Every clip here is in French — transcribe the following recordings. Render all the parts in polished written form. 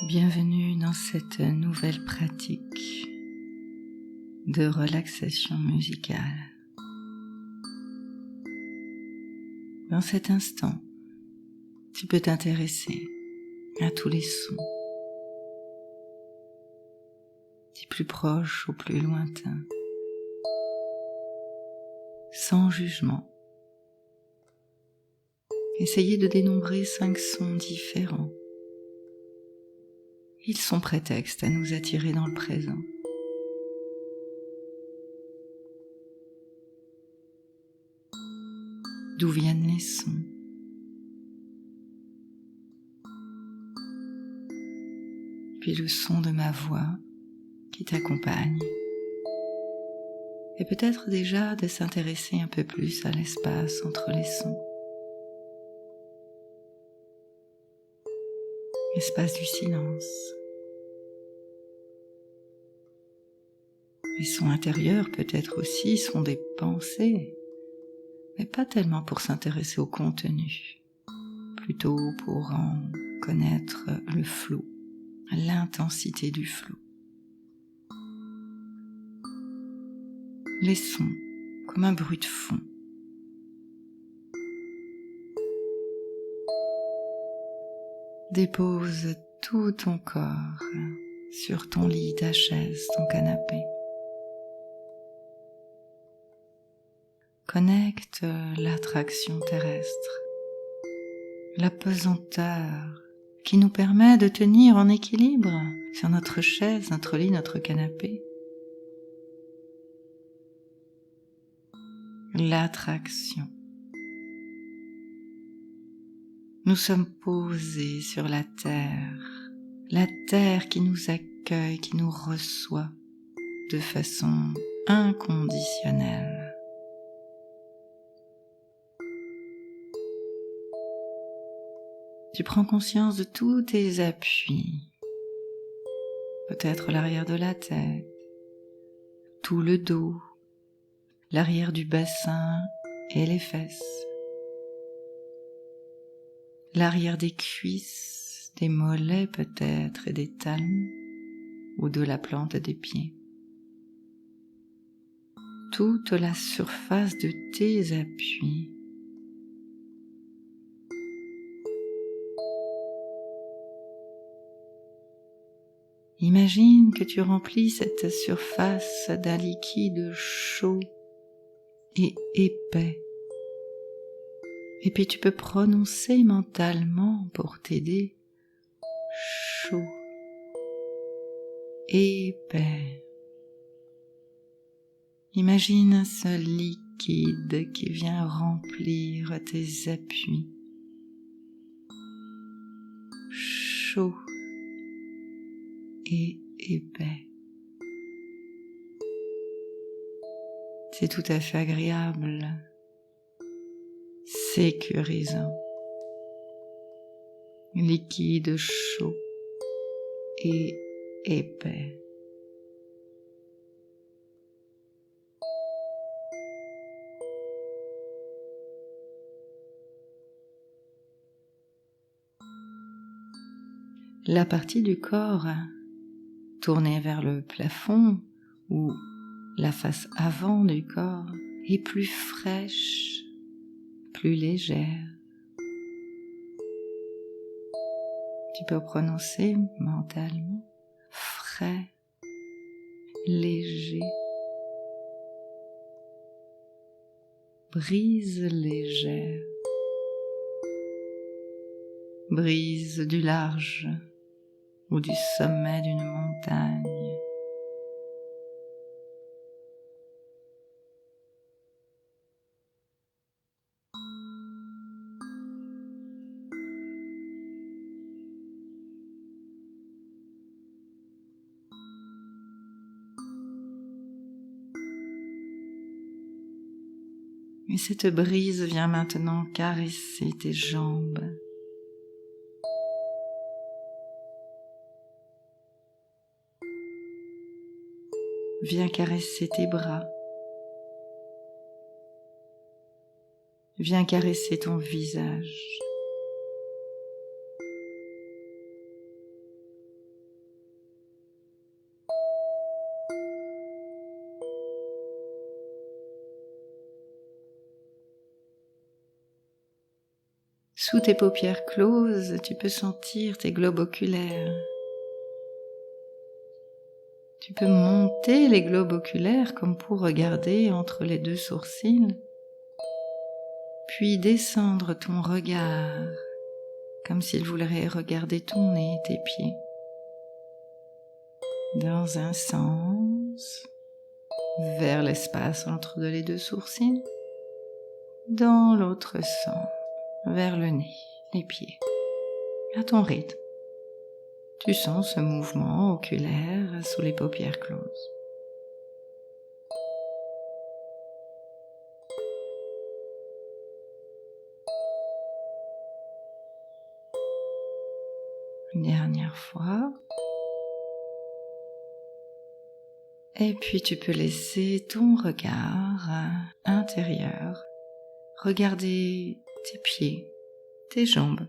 Bienvenue dans cette nouvelle pratique de relaxation musicale. Dans cet instant, tu peux t'intéresser à tous les sons, du plus proche au plus lointain, sans jugement. Essayez de dénombrer 5 sons différents. Ils sont prétextes à nous attirer dans le présent. D'où viennent les sons? Puis le son de ma voix qui t'accompagne. Et peut-être déjà de s'intéresser un peu plus à l'espace entre les sons. L'espace du silence. Les sons intérieurs peut-être aussi sont des pensées, mais pas tellement pour s'intéresser au contenu, plutôt pour en connaître le flot, l'intensité du flot. Les sons comme un bruit de fond. Dépose tout ton corps sur ton lit, ta chaise, ton canapé. Connecte l'attraction terrestre, la pesanteur qui nous permet de tenir en équilibre sur notre chaise, notre lit, notre canapé. L'attraction. Nous sommes posés sur la terre qui nous accueille, qui nous reçoit de façon inconditionnelle. Tu prends conscience de tous tes appuis, peut-être l'arrière de la tête, tout le dos, l'arrière du bassin et les fesses, l'arrière des cuisses, des mollets peut-être et des talons ou de la plante des pieds. Toute la surface de tes appuis. Imagine que tu remplis cette surface d'un liquide chaud et épais. Et puis tu peux prononcer mentalement pour t'aider chaud, épais. Imagine ce liquide qui vient remplir tes appuis. Chaud et épais. C'est tout à fait agréable, sécurisant. Liquide chaud et épais. La partie du corps tournée vers le plafond ou la face avant du corps est plus fraîche, plus légère. Tu peux prononcer mentalement frais, léger, brise légère, brise du large ou du sommet d'une montagne. Et cette brise vient maintenant caresser tes jambes. Viens caresser tes bras. Viens caresser ton visage. Sous tes paupières closes, tu peux sentir tes globes oculaires. Tu peux monter les globes oculaires comme pour regarder entre les deux sourcils, puis descendre ton regard comme s'il voulait regarder ton nez et tes pieds. Dans un sens, vers l'espace entre les deux sourcils, dans l'autre sens, vers le nez, les pieds, à ton rythme. Tu sens ce mouvement oculaire sous les paupières closes. Une dernière fois. Et puis tu peux laisser ton regard intérieur regarder tes pieds, tes jambes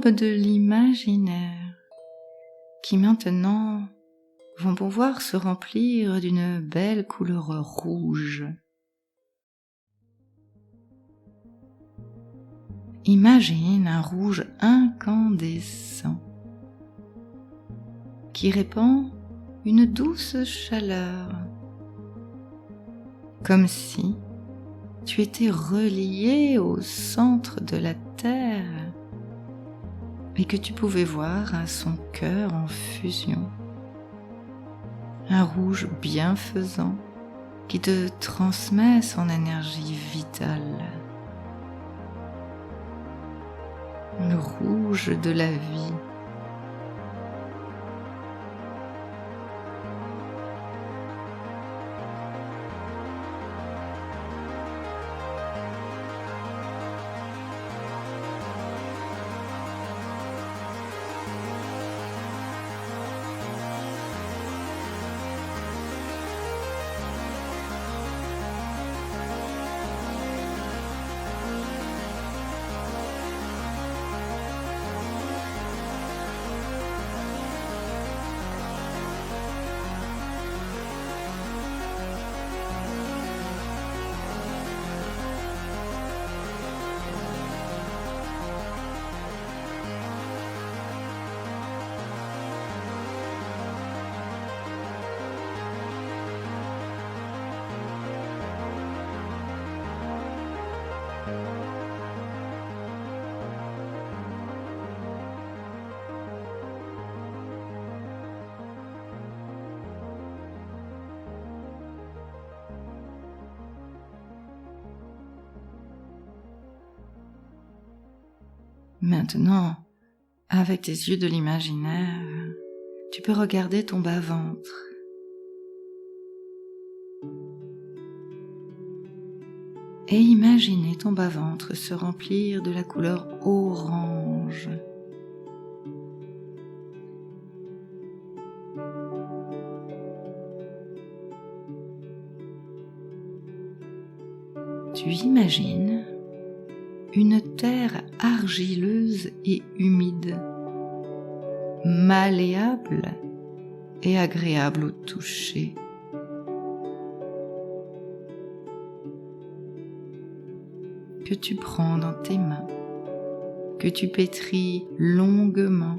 de l'imaginaire qui maintenant vont pouvoir se remplir d'une belle couleur rouge. Imagine un rouge incandescent qui répand une douce chaleur, comme si tu étais relié au centre de la Terre et que tu pouvais voir son cœur en fusion. Un rouge bienfaisant qui te transmet son énergie vitale. Le rouge de la vie. Maintenant, avec tes yeux de l'imaginaire, tu peux regarder ton bas-ventre. Et imaginer ton bas-ventre se remplir de la couleur orange. Tu imagines une terre argileuse et humide, malléable et agréable au toucher. Que tu prends dans tes mains, que tu pétris longuement.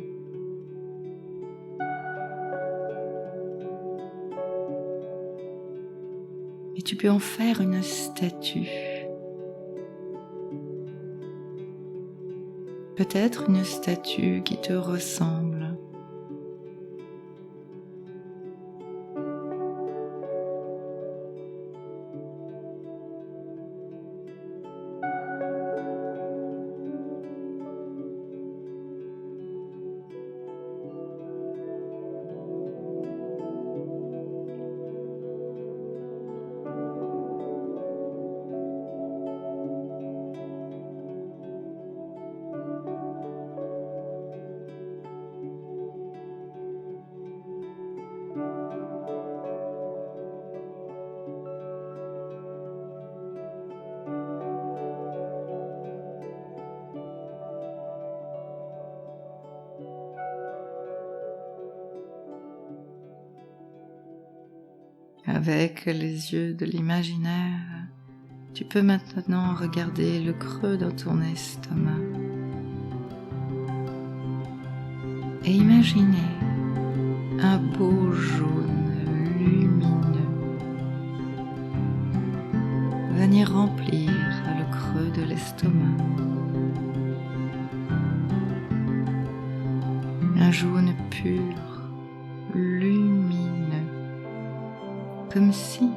Et tu peux en faire une statue. Peut-être une statue qui te ressemble. Avec les yeux de l'imaginaire, Tu peux maintenant regarder le creux dans ton estomac et imaginer un beau jaune lumineux venir remplir le creux de l'estomac. Un jaune pur, lumineux, comme si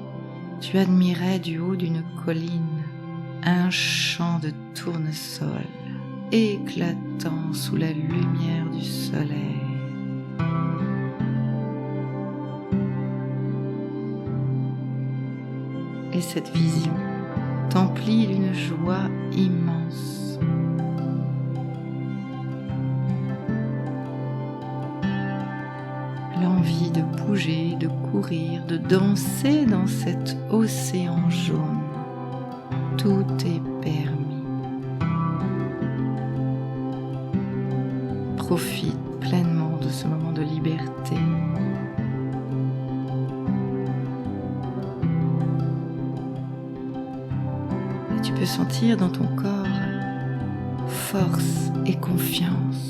tu admirais du haut d'une colline un champ de tournesol éclatant sous la lumière du soleil. Et cette vision t'emplit d'une joie immense. L'envie de bouger, de courir, de danser dans cet océan jaune. Tout est permis. Profite pleinement de ce moment de liberté. Et tu peux sentir dans ton corps force et confiance.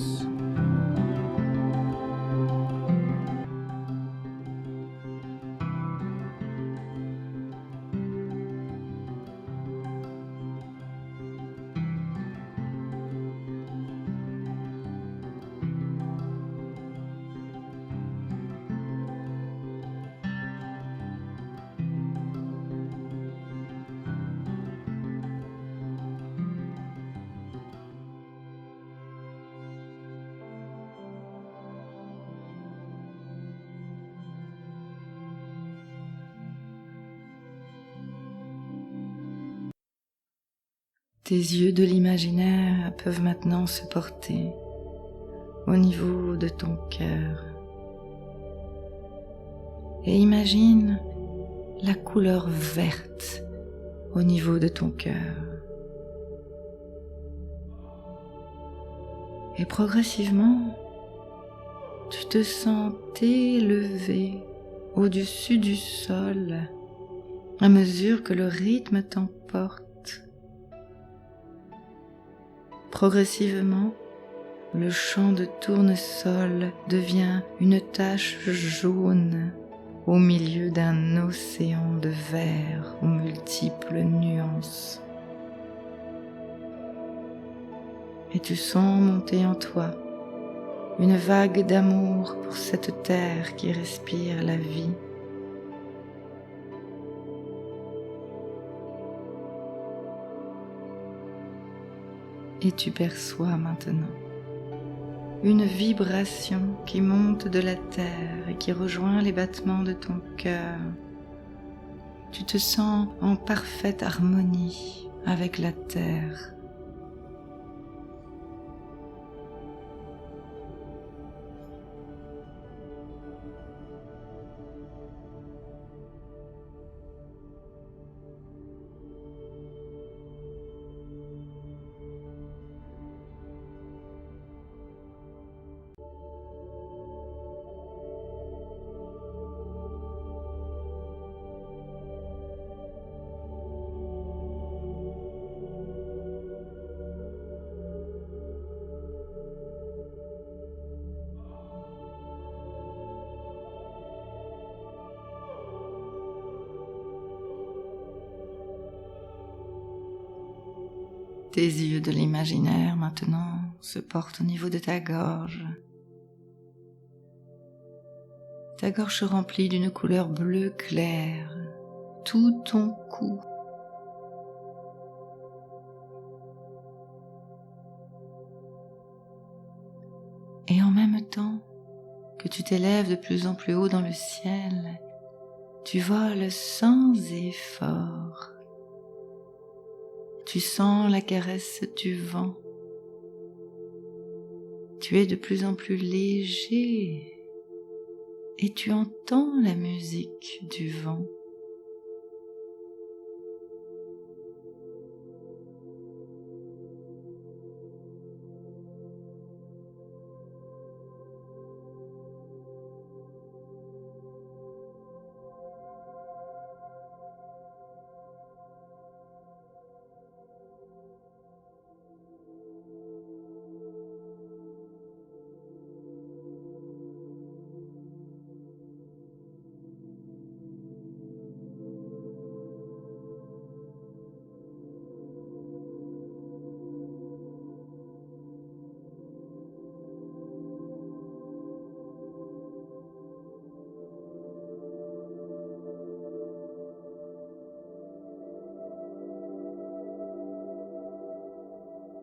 Tes yeux de l'imaginaire peuvent maintenant se porter au niveau de ton cœur. Et imagine la couleur verte au niveau de ton cœur. Et progressivement, tu te sens t'élever au-dessus du sol à mesure que le rythme t'emporte. Progressivement, le champ de tournesol devient une tache jaune au milieu d'un océan de vert aux multiples nuances. Et tu sens monter en toi une vague d'amour pour cette terre qui respire la vie. Et tu perçois maintenant une vibration qui monte de la terre et qui rejoint les battements de ton cœur. Tu te sens en parfaite harmonie avec la terre. Tes yeux de l'imaginaire maintenant se portent au niveau de ta gorge. Ta gorge se remplit d'une couleur bleu clair, tout ton cou. Et en même temps que tu t'élèves de plus en plus haut dans le ciel, tu voles sans effort. Tu sens la caresse du vent. Tu es de plus en plus léger et tu entends la musique du vent.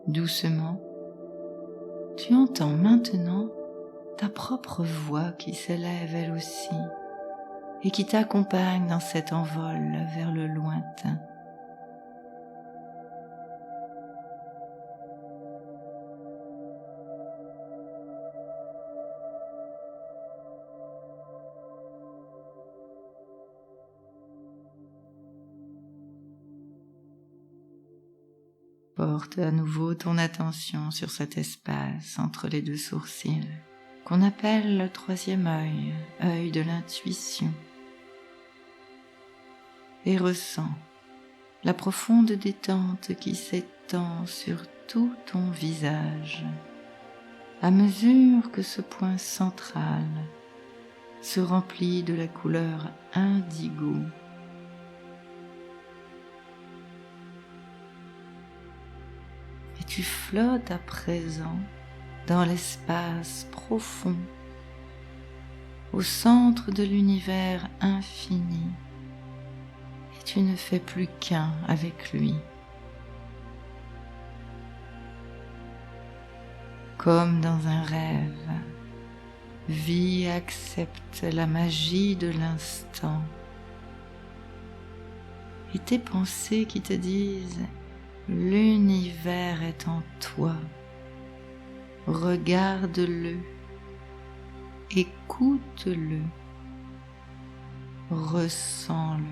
Doucement, tu entends maintenant ta propre voix qui s'élève elle aussi et qui t'accompagne dans cet envol vers le lointain. Porte à nouveau ton attention sur cet espace entre les deux sourcils, qu'on appelle le troisième œil, œil de l'intuition, et ressens la profonde détente qui s'étend sur tout ton visage, à mesure que ce point central se remplit de la couleur indigo. Et tu flottes à présent dans l'espace profond, au centre de l'univers infini, et tu ne fais plus qu'un avec lui. Comme dans un rêve, vis et accepte la magie de l'instant. Et tes pensées qui te disent « L'univers est en toi », regarde-le, écoute-le, ressens-le.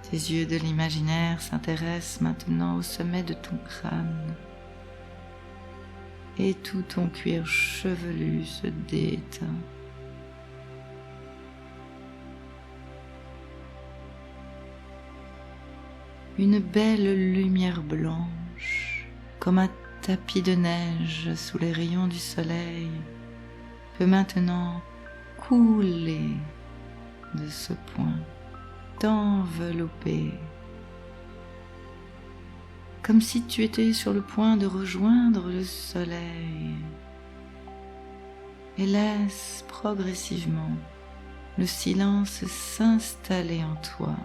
Tes yeux de l'imaginaire s'intéressent maintenant au sommet de ton crâne et tout ton cuir chevelu se détend. Une belle lumière blanche, comme un tapis de neige sous les rayons du soleil, peut maintenant couler de ce point, t'envelopper, comme si tu étais sur le point de rejoindre le soleil, et laisse progressivement le silence s'installer en toi.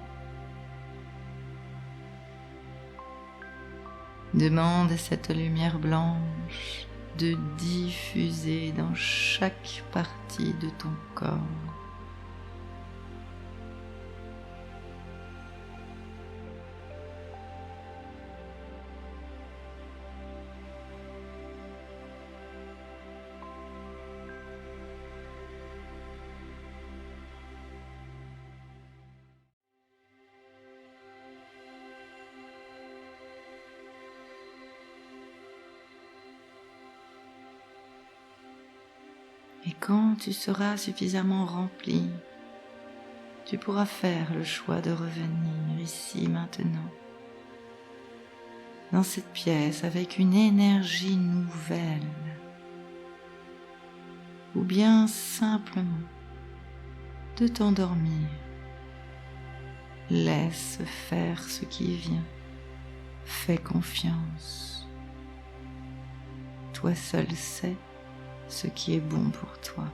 Demande à cette lumière blanche de diffuser dans chaque partie de ton corps. Et quand tu seras suffisamment rempli, tu pourras faire le choix de revenir ici maintenant, dans cette pièce avec une énergie nouvelle, ou bien simplement de t'endormir. Laisse faire ce qui vient, fais confiance. Toi seul sais ce qui est bon pour toi.